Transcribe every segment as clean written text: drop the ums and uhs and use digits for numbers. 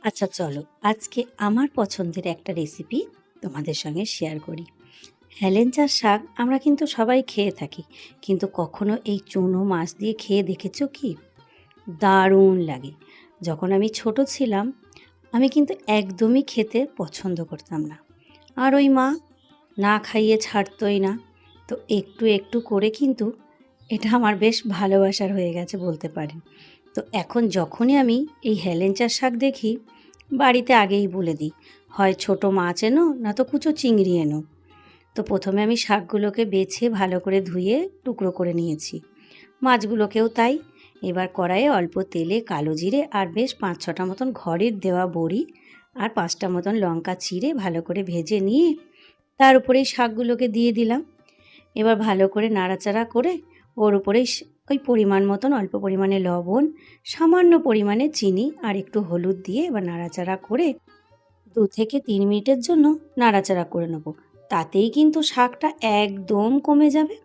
আচ্ছা চলো আজকে আমার পছন্দের একটা রেসিপি তোমাদের সঙ্গে শেয়ার করি। হেলেঞ্চা শাক আমরা কিন্তু সবাই খেয়ে থাকি, কিন্তু কখনো এই চুনো মাছ দিয়ে খেয়ে দেখেছো কি? দারুণ লাগে। যখন আমি ছোট ছিলাম আমি কিন্তু একদমই খেতে পছন্দ করতাম না, আর ওই মা না খাইয়ে ছাড়তই না। তো একটু একটু করে কিন্তু এটা আমার বেশ ভালোবাসার হয়ে গেছে বলতে পারেন। তো এখন যখনই আমি এই হেলেঞ্চার শাক দেখি, বাড়িতে আগেই বলে দিই, হয় ছোট মাছ এনো না তো কুচো চিংড়ি এনো। তো প্রথমে আমি শাকগুলোকে বেছে ভালো করে ধুয়ে টুকরো করে নিয়েছি, মাছগুলোকেও তাই। এবার কড়াইয়ে অল্প তেলে কালো জিরে আর বেশ 5-6টা মতন ঘরের দেওয়া বড়ি আর 5টা মতন লঙ্কা চিড়ে ভালো করে ভেজে নিয়ে তার উপরেই শাকগুলোকে দিয়ে দিলাম। এবার ভালো করে নাড়াচাড়া করে ওর উপরেই ওই পরিমাণ মতন অল্প পরিমাণে লবণ, সামান্য পরিমাণে চিনি আর একটু হলুদ দিয়ে এবার নাড়াচাড়া করে 2 থেকে 3 মিনিটের জন্য নাড়াচাড়া করে নেব। তাতেই কিন্তু শাকটা একদম কমে যাবে।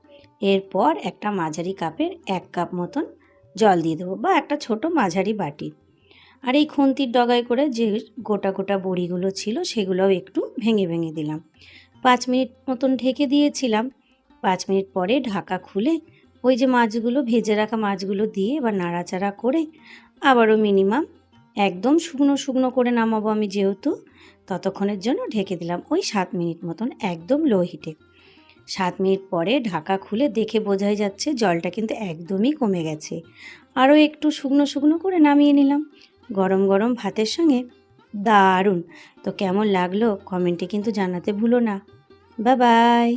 এরপর একটা মাঝারি কাপের 1 কাপ মতন জল দিয়ে দেবো, বা একটা ছোট মাঝারি বাটি। আর এই খুন্তির ডগায় করে যে গোটা গোটা বড়িগুলো ছিল সেগুলোও একটু ভেঙে ভেঙে দিলাম। 5 মিনিট মতন ঢেকে দিয়েছিলাম। 5 মিনিট পরে ঢাকা খুলে ওই যে মাছগুলো, ভেজে রাখা মাছগুলো দিয়ে এবার নাড়াচাড়া করে আবারও মিনিমাম একদম শুকনো শুকনো করে নামাবো আমি যেহেতু, ততক্ষণের জন্য ঢেকে দিলাম ওই 7 মিনিট মতন একদম লো হিটে। 7 মিনিট পরে ঢাকা খুলে দেখে বোঝাই যাচ্ছে জলটা কিন্তু একদমই কমে গেছে। আরও একটু শুকনো শুকনো করে নামিয়ে নিলাম গরম গরম ভাতের সঙ্গে। দারুণ! তো কেমন লাগলো কমেন্টে কিন্তু জানাতে ভুলো না। Bye bye.